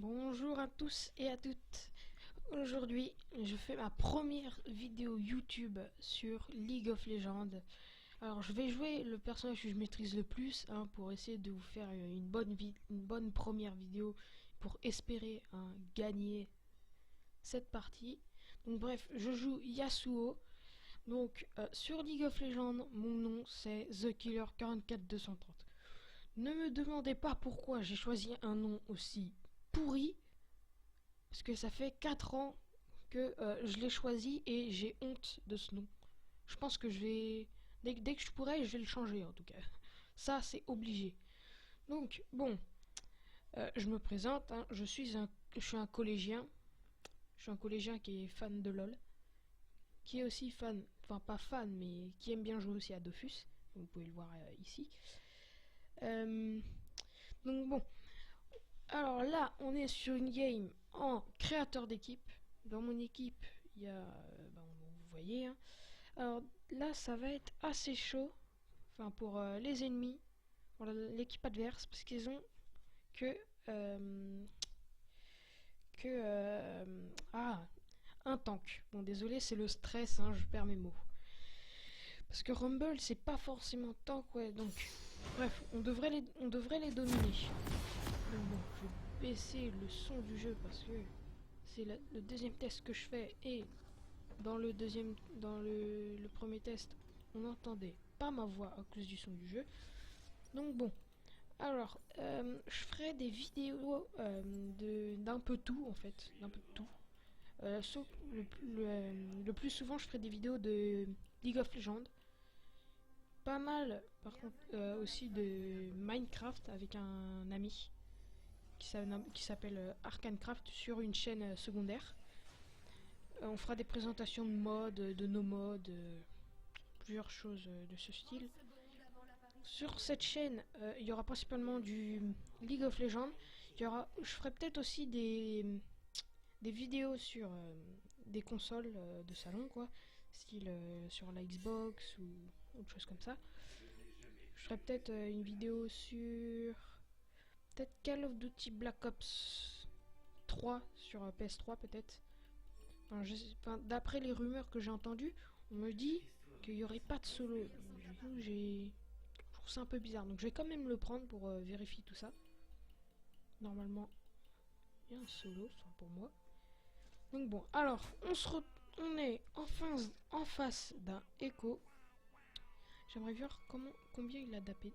Bonjour à tous et à toutes. Aujourd'hui, je fais ma première vidéo YouTube sur League of Legends. Alors, je vais jouer le personnage que je maîtrise le plus pour essayer de vous faire une bonne première vidéo pour espérer gagner cette partie. Donc bref, je joue Yasuo. Donc sur League of Legends, mon nom c'est TheKiller44230. Ne me demandez pas pourquoi j'ai choisi un nom aussi pourri, parce que ça fait 4 ans que je l'ai choisi et j'ai honte de ce nom. Je pense que je vais... Dès que je pourrai, je vais le changer en tout cas. Ça, c'est obligé. Donc, bon, je me présente, je suis un collégien. Je suis un collégien qui est fan de LoL. Qui est aussi fan, enfin pas fan, mais qui aime bien jouer aussi à Dofus. Vous pouvez le voir ici. Donc bon, alors là, on est sur une game en créateur d'équipe. Dans mon équipe, il y a, vous voyez. Alors là, ça va être assez chaud, enfin pour les ennemis, pour l'équipe adverse, parce qu'ils ont que un tank. Bon, désolé, c'est le stress, je perds mes mots. Parce que Rumble, c'est pas forcément tank, ouais. Donc, bref, on devrait les dominer. Donc bon, je vais baisser le son du jeu parce que c'est le deuxième test que je fais et dans le premier test, on n'entendait pas ma voix à cause du son du jeu. Donc bon, alors je ferai des vidéos d'un peu tout en fait, d'un peu de tout. Sauf le plus souvent, je ferai des vidéos de League of Legends. Pas mal, par contre, aussi de Minecraft avec un ami qui s'appelle Arcanecraft sur une chaîne secondaire. On fera des présentations de modes, de nos modes, plusieurs choses de ce style. Sur cette chaîne, il y aura principalement du League of Legends. Je ferai peut-être aussi des vidéos sur des consoles de salon, quoi, style sur la Xbox ou autre chose comme ça. Je ferai peut-être une vidéo sur peut-être Call of Duty Black Ops 3 sur PS3 peut-être. D'après les rumeurs que j'ai entendues, on me dit qu'il n'y aurait pas de solo. Du coup, je trouve ça un peu bizarre. Donc je vais quand même le prendre pour vérifier tout ça. Normalement, il y a un solo, soit pour moi. Donc bon, alors, on est en face d'un Echo. J'aimerais voir combien il a d'AP.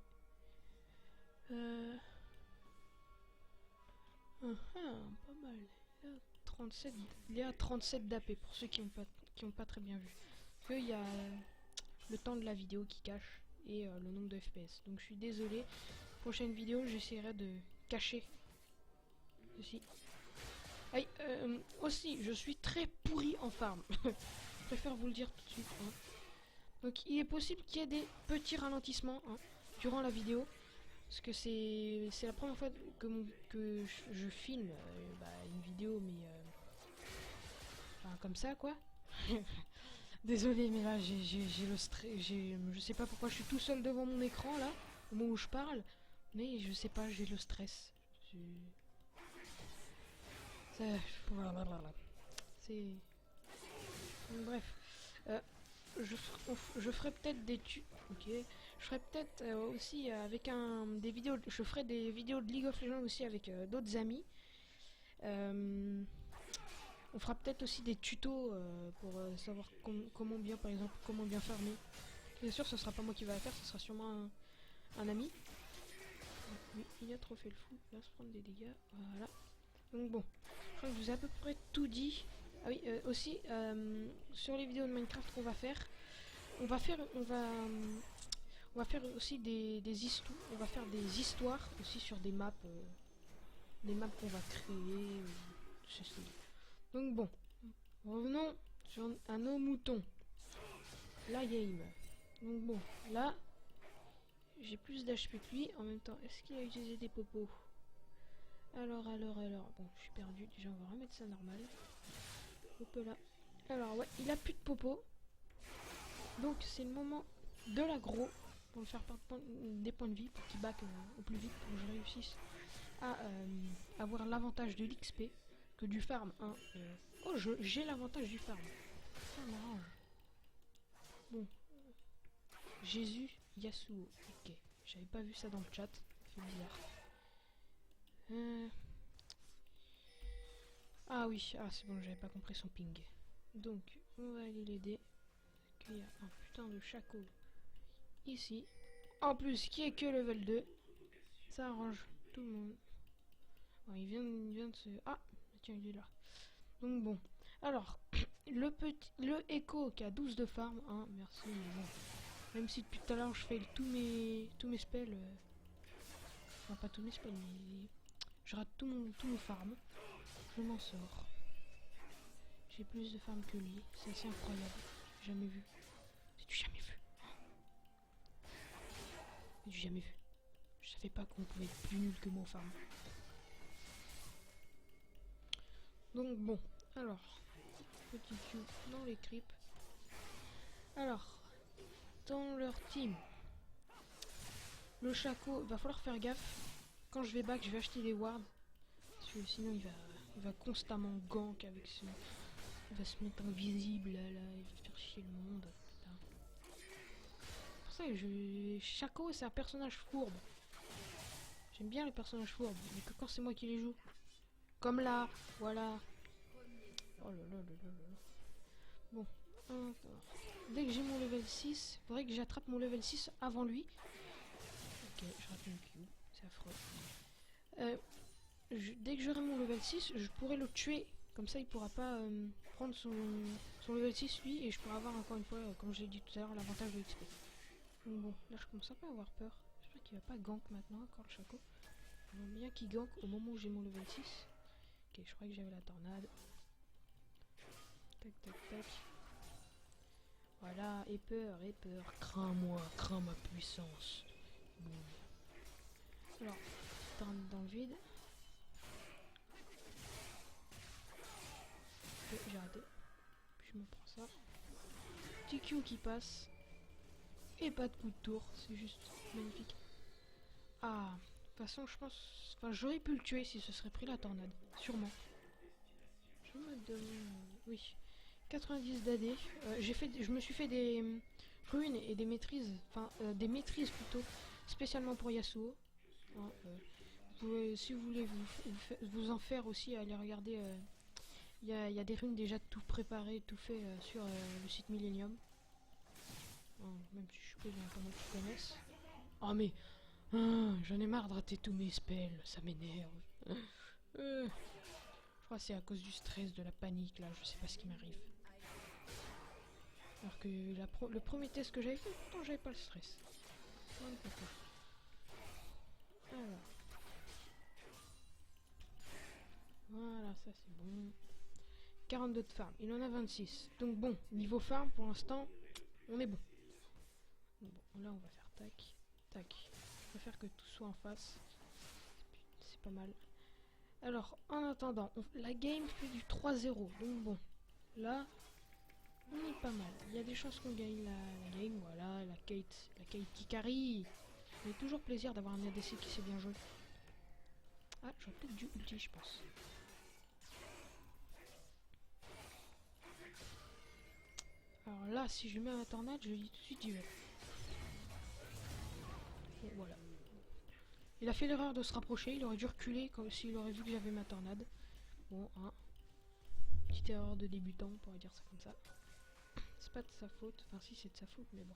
Pas mal. Il y a 37 d'AP pour ceux qui ont pas très bien vu. Il y a le temps de la vidéo qui cache et le nombre de FPS. Donc je suis désolé. Prochaine vidéo, j'essaierai de cacher ceci. Aussi, je suis très pourri en farm. Je préfère vous le dire tout de suite. Donc il est possible qu'il y ait des petits ralentissements durant la vidéo. Parce que c'est la première fois que je filme une vidéo, mais comme ça, quoi. Désolé, mais là, j'ai le stress. Je sais pas pourquoi je suis tout seul devant mon écran, là, au moment où je parle. Mais je sais pas, j'ai le stress. C'est... Bref. Je ferai peut-être des ok. Je ferai peut-être aussi avec des vidéos. Je ferai des vidéos de League of Legends aussi avec d'autres amis. On fera peut-être aussi des tutos pour savoir comment bien, par exemple, comment bien farmer. Bien sûr, ce sera pas moi qui va la faire, ce sera sûrement un ami. Oui, il a trop fait le fou. Il va se prendre des dégâts. Voilà. Donc bon, je crois que je vous ai à peu près tout dit. Ah oui, aussi sur les vidéos de Minecraft qu'on va faire, on va faire aussi des histoires. On va faire des histoires aussi sur des maps qu'on va créer. Donc bon, revenons à nos moutons. La game. Donc bon, là, j'ai plus d'HP que lui. En même temps, est-ce qu'il a utilisé des popos? Alors. Bon, je suis perdu. Déjà, on va remettre ça normal. Hop là. Alors, ouais, il a plus de popos. Donc, c'est le moment de l'aggro. Pour me faire perdre des points de vie. Pour qu'il back au plus vite. Pour que je réussisse à avoir l'avantage de l'XP que du farm. Hein. Oh, j'ai l'avantage du farm. Ça m'arrange. Bon. Jésus Yasuo. Ok. J'avais pas vu ça dans le chat. C'est bizarre. Ah oui. Ah c'est bon, j'avais pas compris son ping. Donc, on va aller l'aider. Parce qu'il y a un putain de Shaco ici. En plus, qui est que level 2. Ça arrange tout le monde. Bon, il vient de se... Ah, tiens, il est là. Donc bon. Alors, le Echo qui a 12 de farm. Hein, merci, mais bon. Même si depuis tout à l'heure je fais tous mes spells. Enfin, pas tous mes spells, mais je rate tous mes farms. Je m'en sors. J'ai plus de farm que lui. C'est assez incroyable. J'ai jamais vu. J'ai du jamais vu. J'ai du jamais vu. Je savais pas qu'on pouvait être plus nul que moi au farm. Donc bon. Alors. Petit Q dans les creeps. Alors. Dans leur team. Le Shaco, il va falloir faire gaffe. Quand je vais back, je vais acheter des wards. Parce que sinon il va constamment gank avec ce... Il va se mettre invisible là, il va faire chier le monde. Putain. C'est pour ça que Shaco c'est un personnage fourbe. J'aime bien les personnages fourbes, mais que quand c'est moi qui les joue. Comme là, voilà. Oh là là là là là. Bon, dès que j'ai mon level 6, il faudrait que j'attrape mon level 6 avant lui. Ok, je rate mon Q, c'est affreux. Dès que j'aurai mon level 6, je pourrai le tuer. Comme ça, il pourra pas prendre son level 6 lui, et je pourrai avoir encore une fois, comme j'ai dit tout à l'heure, l'avantage de l'XP. Donc bon, là je commence un peu à avoir peur. J'espère qu'il va pas gank maintenant, encore le Shaco. J'aimerais bien qu'il gank au moment où j'ai mon level 6. Ok, je crois que j'avais la tornade. Tac tac tac. Voilà, et peur, crains-moi, crains ma puissance. Bon. Alors, tornade dans le vide. Ok, j'ai raté. Puis je me prends ça. Petit Q qui passe. Et pas de coup de tour, c'est juste magnifique. Ah, de toute façon, je pense... Enfin, j'aurais pu le tuer si ce serait pris la tornade. Sûrement. Je me demande... Oui. 90 d'AD. Je me suis fait des runes et des maîtrises. Enfin, des maîtrises plutôt. Spécialement pour Yasuo. Hein, si vous voulez vous en faire aussi, allez regarder. Il y a des runes déjà tout préparées, tout fait sur le site Millennium. Même si je suppose qu'il y en a pas mal qui connaissent. Oh mais... j'en ai marre de rater tous mes spells, ça m'énerve. Je crois que c'est à cause du stress, de la panique là, je sais pas ce qui m'arrive. Alors que le premier test que j'avais fait, pourtant j'avais pas le stress. Alors. Voilà, ça c'est bon. 42 de farm, il en a 26. Donc bon, niveau farm pour l'instant, on est bon. Bon, là on va faire tac, tac. Je préfère que tout soit en face. C'est pas mal. Alors, en attendant, la game fait du 3-0. Donc bon, là, on est pas mal. Il y a des chances qu'on gagne la game. Voilà, la Kate qui carry. Ça fait toujours plaisir d'avoir un ADC qui sait bien jouer. Ah, j'aurais peut-être dû ulti, je pense. Alors là, si je mets un tornade, je dis tout de suite j'y vais. Bon, voilà. Il a fait l'erreur de se rapprocher, il aurait dû reculer comme s'il aurait vu que j'avais ma tornade. Bon, hein. Petite erreur de débutant, on pourrait dire ça comme ça. C'est pas de sa faute, enfin si c'est de sa faute, mais bon.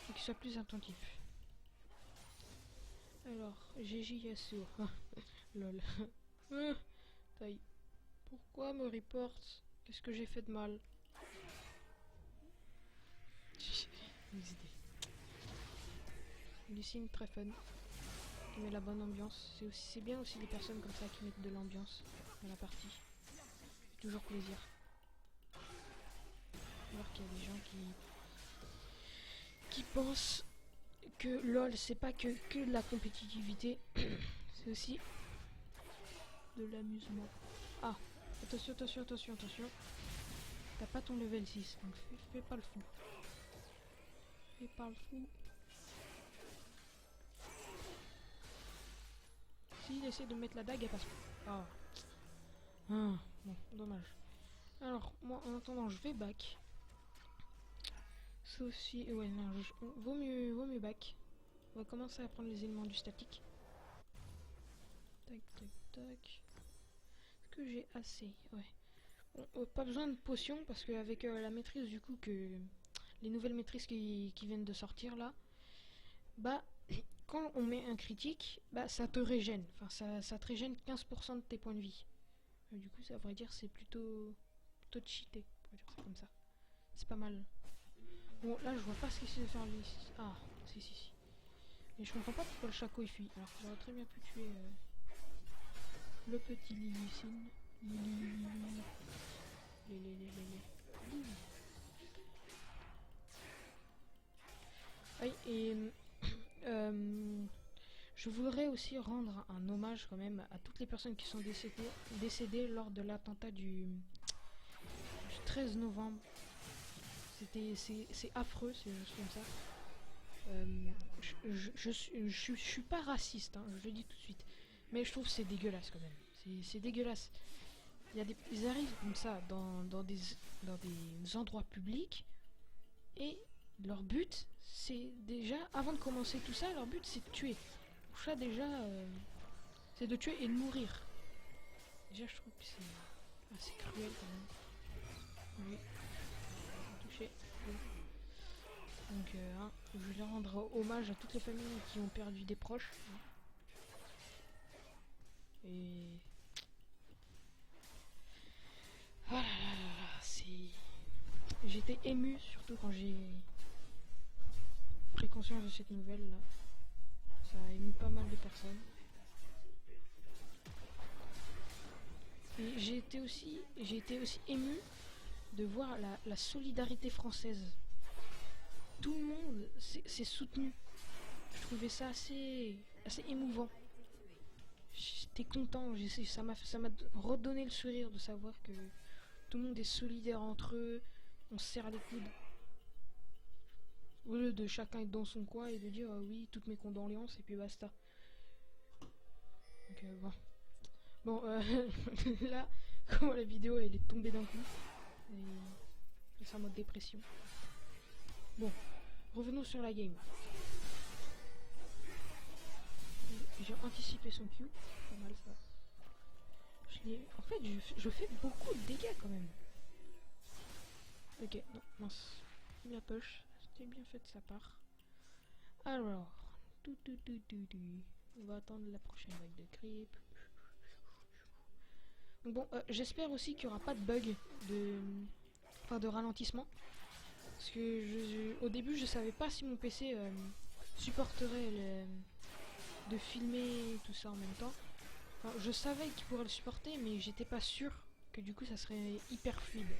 Faut qu'il soit plus attentif. Alors, GG Yasuo. Lol. Taille. Pourquoi me report? Qu'est-ce que j'ai fait de mal? Lucine très fun. Qui met la bonne ambiance. C'est bien aussi des personnes comme ça qui mettent de l'ambiance dans la partie. C'est toujours plaisir. Alors qu'il y a des gens qui pensent que LOL c'est pas que de la compétitivité. C'est aussi de l'amusement. Ah, attention, attention, attention, attention. T'as pas ton level 6, donc fais pas le fou. Fais pas le fou. S'il essaie de mettre la dague, elle passe pas. Ah, bon, dommage. Alors, moi, en attendant, je vais back. Sauf si... Ouais, non, vaut mieux back. On va commencer à prendre les éléments du statique. Tac, tac, tac. Est-ce que j'ai assez? Ouais. Bon, pas besoin de potion, parce qu'avec la maîtrise, du coup, que... Les nouvelles maîtrises qui viennent de sortir, là, bah... Quand on met un critique, bah ça te régène. Enfin, ça te régène 15% de tes points de vie. Du coup, ça, à vrai dire, c'est plutôt cheaté. On va dire ça comme ça. C'est pas mal. Bon, là, je vois pas ce qu'il s'est de faire lui. Ah, si. Mais je comprends pas pourquoi le chaco il fuit. Alors que j'aurais très bien pu tuer le petit Lillicine. Oui, et je voudrais aussi rendre un hommage quand même à toutes les personnes qui sont décédées lors de l'attentat du 13 novembre. C'est affreux, c'est juste comme ça. Je suis pas raciste, hein, je le dis tout de suite. Mais je trouve que c'est dégueulasse quand même. C'est dégueulasse. Ils arrivent comme ça dans des endroits publics et leur but c'est déjà, avant de commencer tout ça, leur but c'est de tuer. Pour ça déjà, c'est de tuer et de mourir. Déjà je trouve que c'est assez cruel quand même. Oui, touché. Oui. Donc hein, je voulais rendre hommage à toutes les familles qui ont perdu des proches. Et... Ah là là, c'est... J'étais ému, surtout quand j'ai pris conscience de cette nouvelle là. Ça a ému pas mal de personnes. Et j'ai été aussi ému de voir la solidarité française. Tout le monde s'est soutenu. Je trouvais ça assez émouvant. J'étais content, ça m'a redonné le sourire de savoir que tout le monde est solidaire entre eux, on se serre les coudes. Au lieu de chacun être dans son coin et de dire oui, toutes mes condoléances et puis basta. Donc bon, là, comment la vidéo elle est tombée d'un coup. Et c'est en mode dépression. Bon, revenons sur la game. J'ai anticipé son Q, pas mal ça. En fait, je fais beaucoup de dégâts quand même. Ok, non, mince. La poche, c'était bien fait de sa part. Alors, on va attendre la prochaine vague de creep. Donc bon, j'espère aussi qu'il n'y aura pas de bug de ralentissement. Parce que au début, je savais pas si mon PC supporterait de filmer tout ça en même temps. Enfin, je savais qu'il pourrait le supporter, mais j'étais pas sûr que du coup ça serait hyper fluide.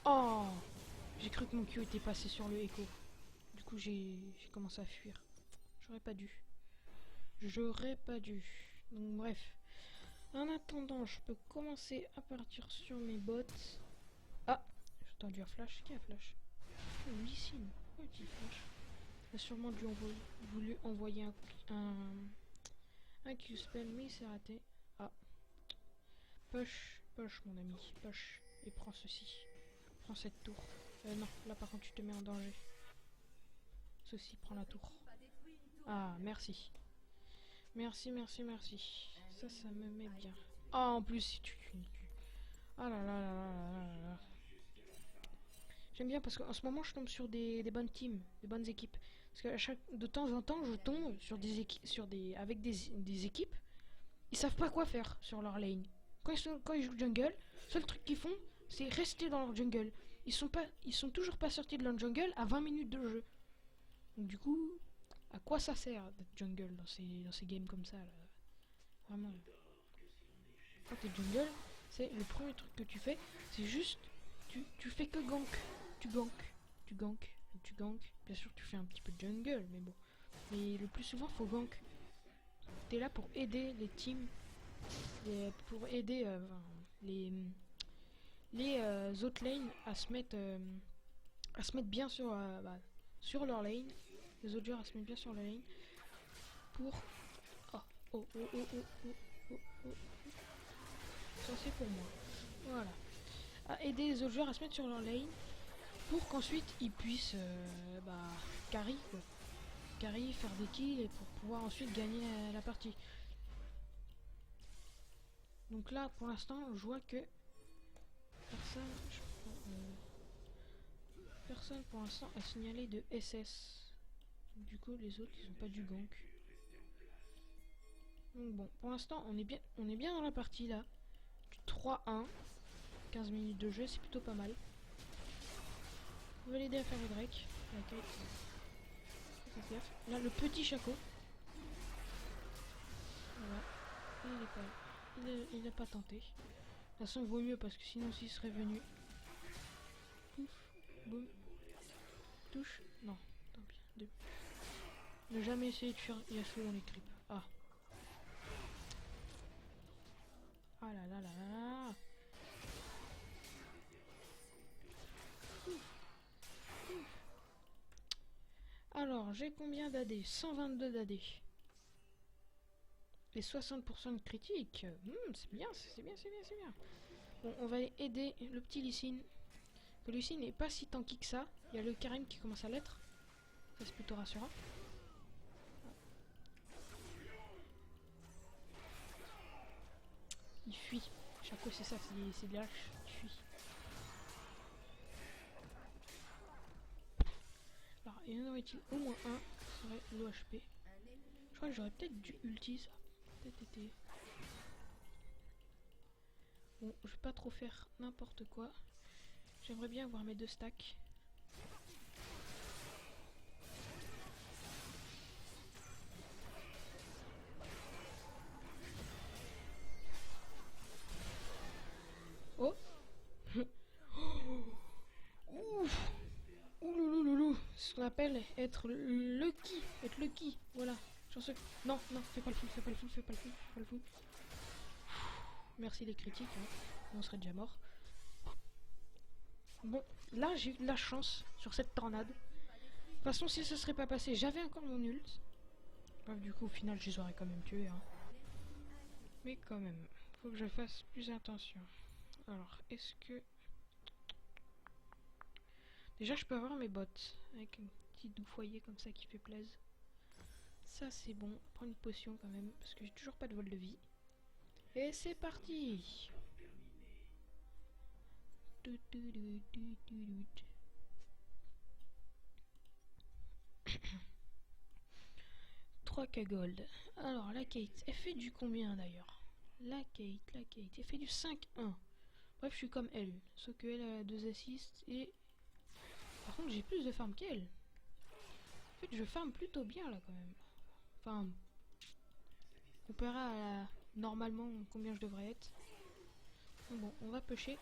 Oh, j'ai cru que mon Q était passé sur le écho. Du coup, j'ai commencé à fuir. J'aurais pas dû. Donc bref. En attendant, je peux commencer à partir sur mes bots. Ah, j'ai entendu un flash. Qui a flash? Lysine. Pourquoi il flash? Il a sûrement voulu envoyer un Q-spell, mais il s'est raté. Ah. Push, mon ami. Push. Et prends ceci. Prends cette tour. Non, là par contre tu te mets en danger. Ceci, prends la tour. Ah, merci. Merci. Ça me met bien. Ah, en plus, si tu... Ah là là là là là là. J'aime bien parce qu'en ce moment, je tombe sur des bonnes teams, des bonnes équipes. Parce que de temps en temps, je tombe sur des équipes, avec des équipes. Ils savent pas quoi faire sur leur lane. Quand ils jouent jungle, seul truc qu'ils font, c'est rester dans leur jungle. Ils sont toujours pas sortis de leur jungle à 20 minutes de jeu. Donc du coup, à quoi ça sert d'être jungle dans ces games comme ça là? Vraiment. Quand t'es jungle, c'est le premier truc que tu fais, c'est juste, tu fais que gank. Tu gank. Bien sûr, tu fais un petit peu de jungle, mais bon. Mais le plus souvent, faut gank. T'es là pour aider les teams, pour aider les autres lanes à se mettre bien sur sur leur lane. Les autres joueurs se mettent bien sur la lane. Pour... Oh, oh, oh, oh, oh, oh, oh, oh. Ça c'est pour moi. Voilà. À aider les autres joueurs à se mettre sur leur lane. Pour qu'ensuite ils puissent carry quoi. Carry, faire des kills et pour pouvoir ensuite gagner la partie. Donc là pour l'instant je vois que personne pour l'instant a signalé de SS. Du coup les autres ils ont pas du gank. Donc bon pour l'instant on est bien dans la partie là. Du 3-1. 15 minutes de jeu c'est plutôt pas mal. On va l'aider à faire le Drake. Là le petit Shaco. Voilà. Il a pas tenté. De toute façon vaut mieux parce que sinon s'il serait venu. Pouf. Boum. Touche. Non. Tant pis. Deux. Ne jamais essayer de faire Yasuo dans les clips. Ah. Ah là là là là. Alors, j'ai combien d'AD? 122 d'AD. Et 60% de critique. C'est bien, c'est bien, c'est bien, c'est bien. Bon, on va aider le petit Lee Sin. Le Lee Sin n'est pas si tanky que ça. Il y a le Karim qui commence à l'être. Ça, c'est plutôt rassurant. Il fuit. Chaque fois, c'est ça, c'est de lâche. Il fuit. Alors, il y en aurait-il au moins un qui serait l'OHP. Je crois que j'aurais peut-être dû ulti ça. Peut-être été. Bon, je vais pas trop faire n'importe quoi. J'aimerais bien avoir mes 2 stacks. Oh. Ouf. Ouloulouloulou. C'est ce qu'on appelle être lucky. Être lucky. Voilà. Chanceux. Non, non, fais pas le full, fais pas le full, fais pas le full, fais pas le full. Merci les critiques, hein. On serait déjà mort. Bon, là j'ai eu de la chance sur cette tornade. De toute façon, si ça serait pas passé, j'avais encore mon ult. Bref, du coup, au final, je les aurais quand même tués. Hein. Mais quand même, faut que je fasse plus attention. Alors, est-ce que... Déjà, je peux avoir mes bottes. Avec un petit doux foyer comme ça qui fait plaisir. Ça, c'est bon. Prends une potion quand même, parce que j'ai toujours pas de vol de vie. Et c'est parti. 3K gold. Alors la Kate, elle fait du combien d'ailleurs? La Kate, elle fait du 5-1. Bref, je suis comme elle. Sauf qu'elle a 2 assists et... Par contre, j'ai plus de farm qu'elle. En fait, je farm plutôt bien là quand même. Enfin, comparé à normalement combien je devrais être. Bon, on va pêcher.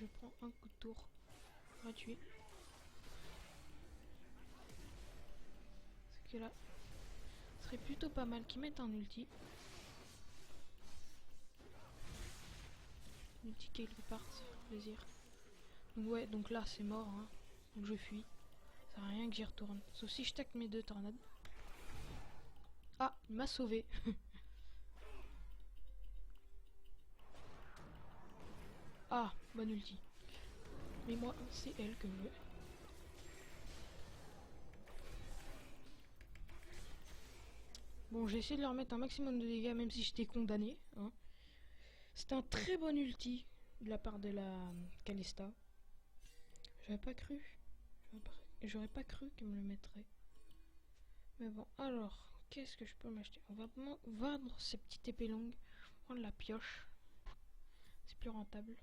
Je prends un coup de tour gratuit. Parce que là, ce serait plutôt pas mal qu'ils mettent un ulti. Ulti qui parte, plaisir. Donc ouais, donc là c'est mort. Hein. Donc je fuis. Ça sert à rien que j'y retourne. Sauf si je tac mes 2 tornades. Ah, il m'a sauvé. Ah, bonne ulti. Mais moi, c'est elle que je veux. Bon, j'ai essayé de leur mettre un maximum de dégâts, même si j'étais condamné. Hein. C'était un très bon ulti de la part de la Kalista. J'aurais pas cru qu'il me le mettrait. Mais bon, alors, qu'est-ce que je peux m'acheter? On va vendre ces petites épées longues. Prendre la pioche. C'est plus rentable.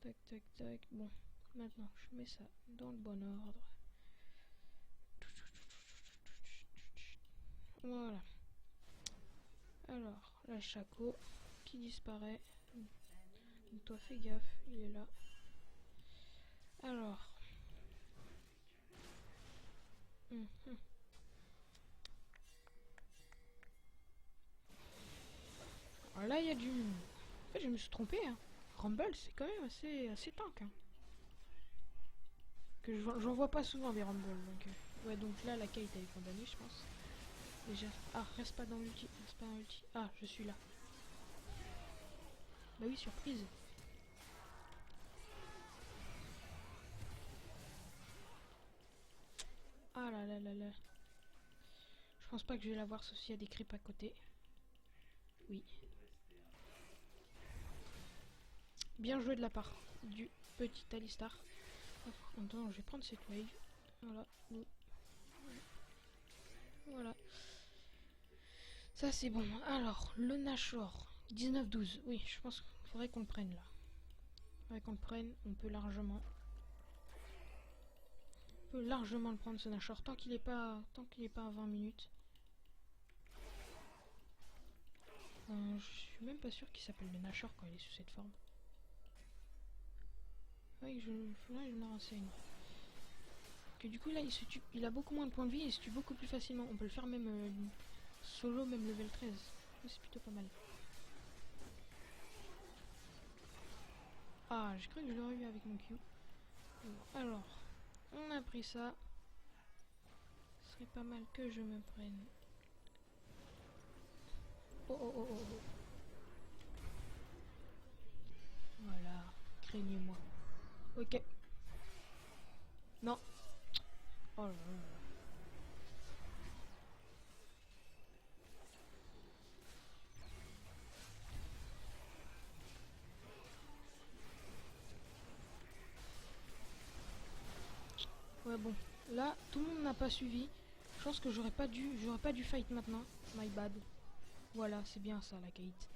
Tac, tac, tac. Bon, maintenant, je mets ça dans le bon ordre. Voilà. Alors, la Shaco qui disparaît. Donc toi, fais gaffe, il est là. Alors. Alors là, il y a du... En fait, je me suis trompé. Hein. Rumble, c'est quand même assez tank. Hein. Que j'en vois pas souvent des Rumble. Donc, ouais, donc là, la Kate elle est condamnée, je pense. Déjà. Ah, reste pas dans l'ulti. Reste pas dans l'ulti. Ah, je suis là. Bah oui, surprise. Ah là là là là. Je pense pas que je vais l'avoir, sauf s'il y a des creeps à côté. Oui. Bien joué de la part du petit Alistar. Attends, je vais prendre cette wave. Voilà. Voilà. Ça c'est bon. Alors, le Nashor. 19-12. Oui, je pense qu'il faudrait qu'on le prenne là. Il faudrait qu'on le prenne. On peut largement. On peut largement le prendre ce Nashor. Tant qu'il est pas à 20 minutes. Je suis même pas sûr qu'il s'appelle le Nashor quand il est sous cette forme. Ouais, faudrait que je me renseigne. Que du coup là il a beaucoup moins de points de vie et il se tue beaucoup plus facilement. On peut le faire même solo, même level 13. C'est plutôt pas mal. Ah, j'ai cru que je l'aurais eu avec mon Q. Bon, alors, on a pris ça. Ce serait pas mal que je me prenne. Oh oh oh oh oh. Voilà, craignez-moi. Ok. Non. Oh là là. Ouais bon, là tout le monde n'a pas suivi. Je pense que j'aurais pas dû fight maintenant. My bad. Voilà, c'est bien ça la Kate.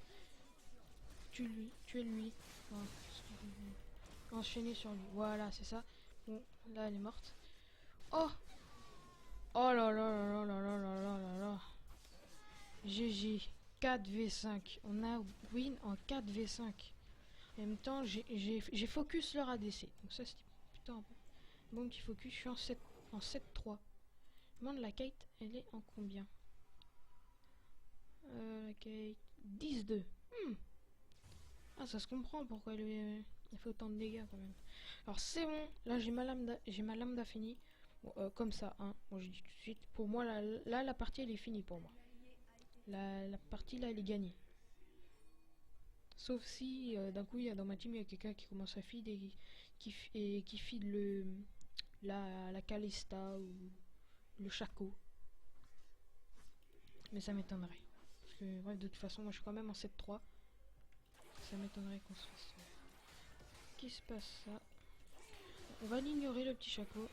Tuez-lui. Enfin, enchaîner sur lui. Voilà, c'est ça. Bon, là elle est morte. Oh. Oh là là là là là là là là là là. GG. 4v5. On a win en 4v5. En même temps, j'ai focus leur ADC. Donc ça, c'était plutôt un bon petit focus. Je suis en 7-3. Demande la Kate, elle est en combien? La Kate... 10-2. Ah, ça se comprend pourquoi elle fait autant de dégâts quand même. Alors c'est bon. Là, j'ai ma lambda finie. Bon, comme ça, hein. Bon, je dis tout de suite. Pour moi, là, la partie, elle est finie pour moi. La partie, là, elle est gagnée. Sauf si d'un coup dans ma team il y a quelqu'un qui commence à feed et qui feed la Kalista ou le Shaco. Mais ça m'étonnerait. Parce que bref, de toute façon moi je suis quand même en 7-3. Ça m'étonnerait qu'on se fasse. Qui se passe ça? On va l'ignorer le petit Shaco.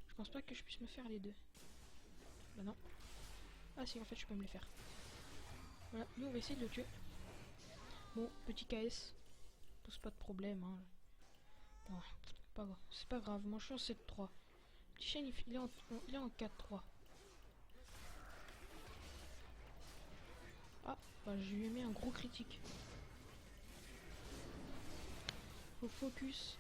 Je pense pas que je puisse me faire les deux. Bah non. Ah si en fait je peux me les faire. Voilà, nous on va essayer de le tuer. Bon, petit KS. Pose pas de problème hein. Non, c'est pas grave, moi je suis en 7-3. Petit chien il est en 4-3. Ah, bah je lui ai mis un gros critique. Faut focus.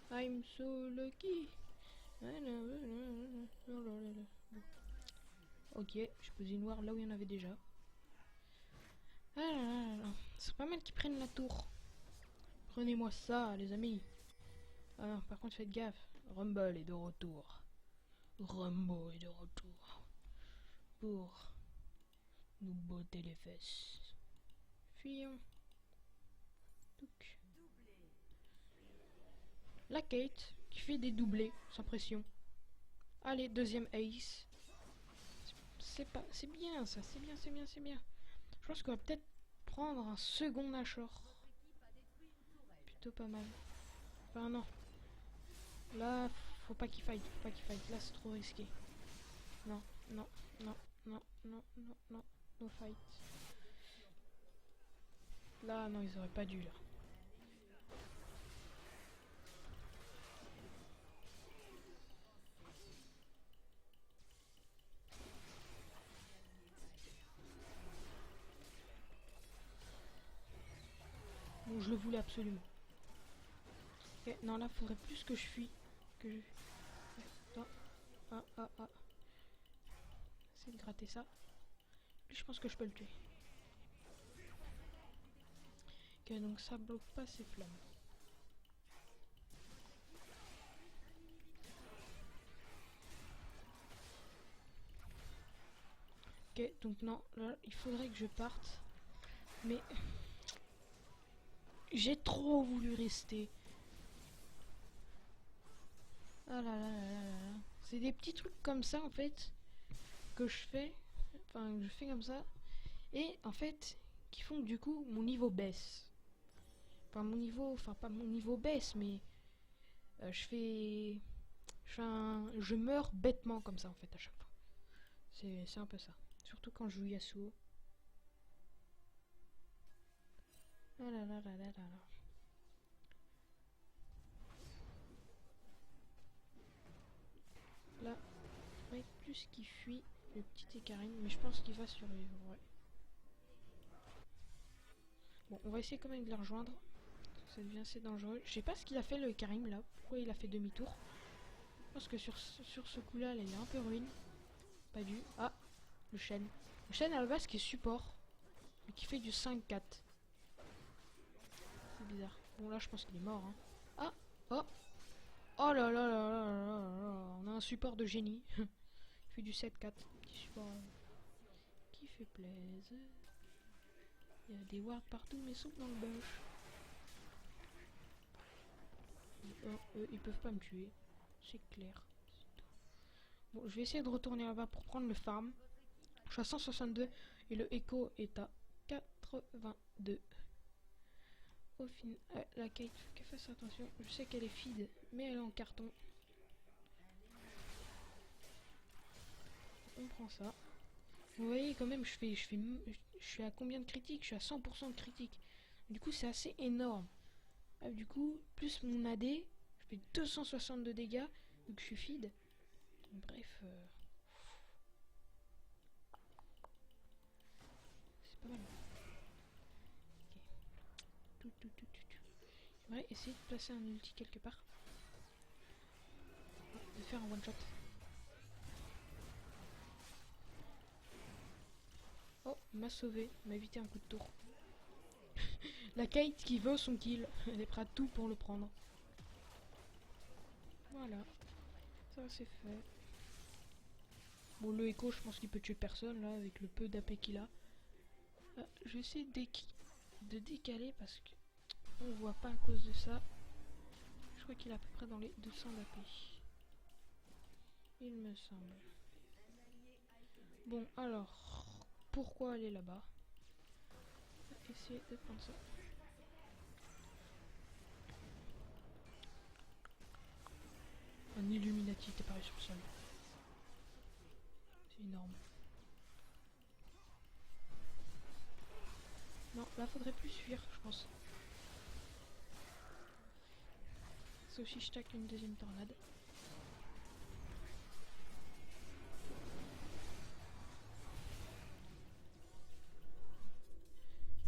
I'm so lucky. Ok, je posais une noire là où il y en avait déjà. C'est pas mal qu'ils prennent la tour. Prenez-moi ça, les amis. Ah non, par contre, faites gaffe. Rumble est de retour. Rumble est de retour. Pour nous botter les fesses. Fuyons. La Kate qui fait des doublés sans pression. Allez, deuxième ace. C'est bien ça, c'est bien. Je pense qu'on va peut-être prendre un second Nashor. Plutôt pas mal. Enfin non. Là, faut pas qu'il fight, Là, c'est trop risqué. Non. No fight. Là, non, ils auraient pas dû là. Bon, je le voulais absolument. Ok, non, là, faudrait plus que je fuis. que je... Attends. Ah. Essayer de gratter ça. Lui, je pense que je peux le tuer. Ok, donc ça bloque pas ces flammes. Ok, donc non, là, il faudrait que je parte. Mais... j'ai trop voulu rester. Ah là là là là là. C'est des petits trucs comme ça, en fait, que je fais. Enfin, que je fais comme ça. Et, en fait, qui font que, du coup, mon niveau baisse. Enfin, mon niveau... Enfin, pas mon niveau baisse, mais... je meurs bêtement comme ça, en fait, à chaque fois. C'est un peu ça. Surtout quand je joue Yasuo. Ah là là là là là là. Là, ouais, plus qu'il fuit, le petit Ekarim, mais je pense qu'il va survivre, ouais. Bon, on va essayer quand même de la rejoindre. Ça devient assez dangereux. Je sais pas ce qu'il a fait le Ekarim là. Pourquoi il a fait demi-tour? Je pense que sur ce coup-là, il est un peu ruine. Pas dû. Ah, le chêne. Le chêne à la base qui est support, mais qui fait du 5-4. C'est bizarre. Bon, là, je pense qu'il est mort. Hein. Ah, oh, oh là là là là là là. On a un support de génie. Il fait du 7-4. Petit support qui fait plaisir. Il y a des wards partout, mais sauf dans le bush. Ils peuvent pas me tuer. C'est clair. Bon, je vais essayer de retourner là-bas pour prendre le farm. Je suis à 162 et le Echo est à 82. Au final, la Kate, faut qu'elle fasse attention. Je sais qu'elle est feed, mais elle est en carton. On prend ça. Vous voyez quand même, je suis à combien de critiques? Je suis à 100% de critiques. Du coup, c'est assez énorme. Ah, du coup, plus mon AD, je fais 262 dégâts, donc je suis feed. Bref, c'est pas mal. Ok. J'aimerais essayer de placer un ulti quelque part. De faire un one shot. Oh, il m'a sauvé, il m'a évité un coup de tour. La Kate qui veut son kill, elle est prête à tout pour le prendre. Voilà, ça c'est fait. Bon, le Echo, je pense qu'il peut tuer personne là, avec le peu d'AP qu'il a. Je vais essayer de décaler parce que on voit pas à cause de ça. Je crois qu'il est à peu près dans les 200 d'AP. Il me semble. Bon, alors, pourquoi aller là-bas? Essayer de prendre ça. Un Illuminati est apparu sur le sol. C'est énorme. Non, là faudrait plus fuir, je pense. Sauf si je tacle une deuxième tornade.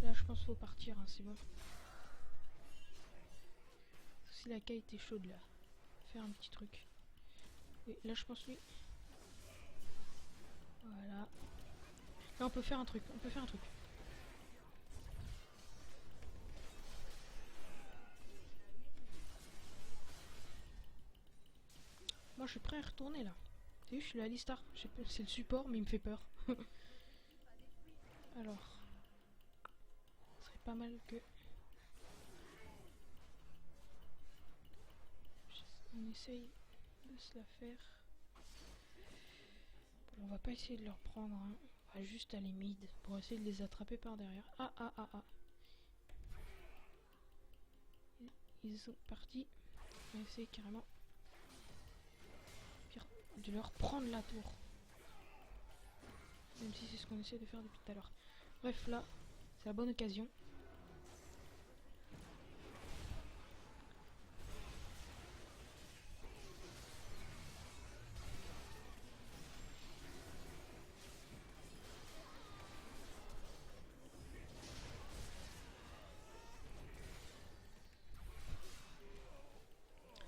Là je pense qu'il faut partir, hein, c'est bon. Si la Kate est chaude là. Faire un petit truc. Oui, là je pense oui. Voilà. Là on peut faire un truc, Moi je suis prêt à retourner là. T'as vu, je suis la Alistar. C'est le support mais il me fait peur. Alors. Ce serait pas mal que... on essaye de se la faire. Bon, on va pas essayer de leur prendre, hein. On va juste aller mid pour essayer de les attraper par derrière. Ah. Ils sont partis. On va essayer carrément de leur prendre la tour. Même si c'est ce qu'on essaie de faire depuis tout à l'heure. Bref, là, c'est la bonne occasion.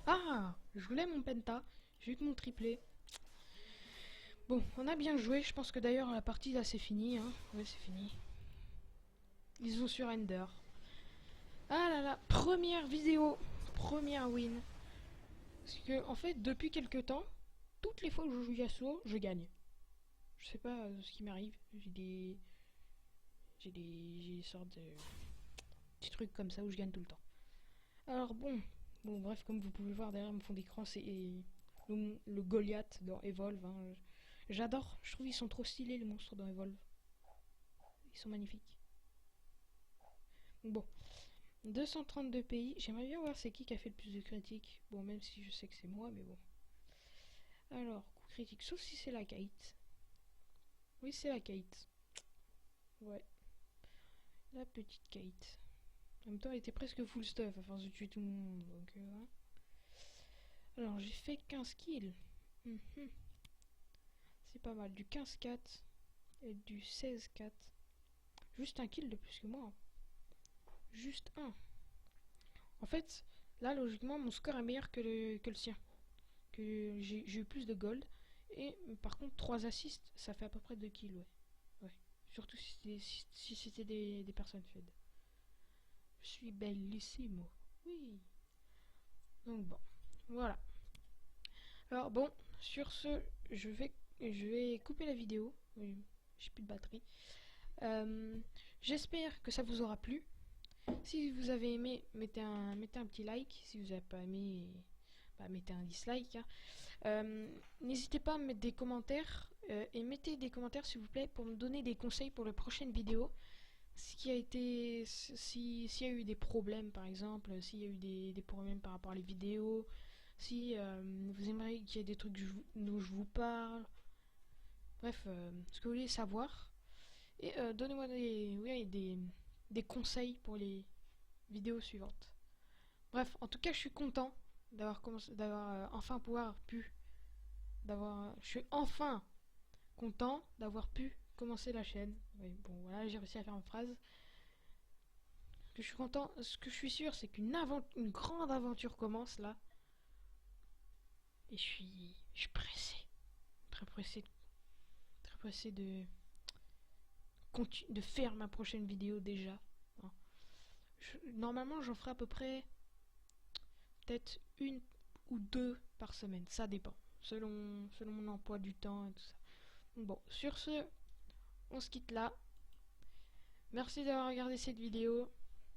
Ah, Ah, je voulais mon penta, j'ai eu que mon triplé. Bon, on a bien joué, je pense que d'ailleurs la partie là c'est fini, hein. Ouais, c'est fini. Ils ont sur Ender. Ah là là, première vidéo, première win. Parce que en fait, depuis quelques temps, toutes les fois que je joue Yasuo, je gagne. Je sais pas ce qui m'arrive, j'ai des sortes de petits trucs comme ça où je gagne tout le temps. Alors bon bref, comme vous pouvez voir derrière mon fond d'écran, c'est le Goliath dans Evolve, hein. J'adore, je trouve ils sont trop stylés les monstres dans Evolve. Ils sont magnifiques. Bon, 232 pays, j'aimerais bien voir c'est qui a fait le plus de critiques. Bon, même si je sais que c'est moi, mais bon. Alors, coup critique, sauf si c'est la Kate. Oui, c'est la Kate. Ouais, la petite Kate. En même temps, elle était presque full stuff à force de tuer tout le monde, donc hein. Alors, j'ai fait 15 kills. C'est pas mal, du 15-4 et du 16-4. Juste un kill de plus que moi. Juste un. En fait, là, logiquement, mon score est meilleur que le sien. Que j'ai eu plus de gold. Et par contre, 3 assists, ça fait à peu près 2 kills, ouais. Surtout si c'était des personnes faides. Je suis bellissimo. Oui. Donc bon, voilà. Alors bon, sur ce, je vais couper la vidéo. Oui, j'ai plus de batterie. J'espère que ça vous aura plu. Si vous avez aimé, mettez un petit like. Si vous n'avez pas aimé, bah, mettez un dislike, hein. N'hésitez pas à me mettre des commentaires. Et mettez des commentaires s'il vous plaît pour me donner des conseils pour les prochaines vidéos. S'il y a eu des problèmes par exemple, s'il y a eu des problèmes par rapport à les vidéos, si vous aimeriez qu'il y ait des trucs dont je vous parle, bref, ce que vous voulez savoir. Et donnez-moi des conseils pour les vidéos suivantes. Bref, en tout cas, je suis content d'avoir enfin je suis enfin content d'avoir pu commencer la chaîne. Oui, bon, voilà, j'ai réussi à faire une phrase. Que je suis content. Ce que je suis sûr, c'est une grande aventure commence là. Et je suis pressé. Très pressé de faire ma prochaine vidéo déjà, hein. Normalement, j'en ferai à peu près peut-être une ou deux par semaine. Ça dépend. Selon mon emploi du temps et tout ça. Donc bon, sur ce, on se quitte là. Merci d'avoir regardé cette vidéo.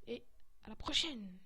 Et à la prochaine!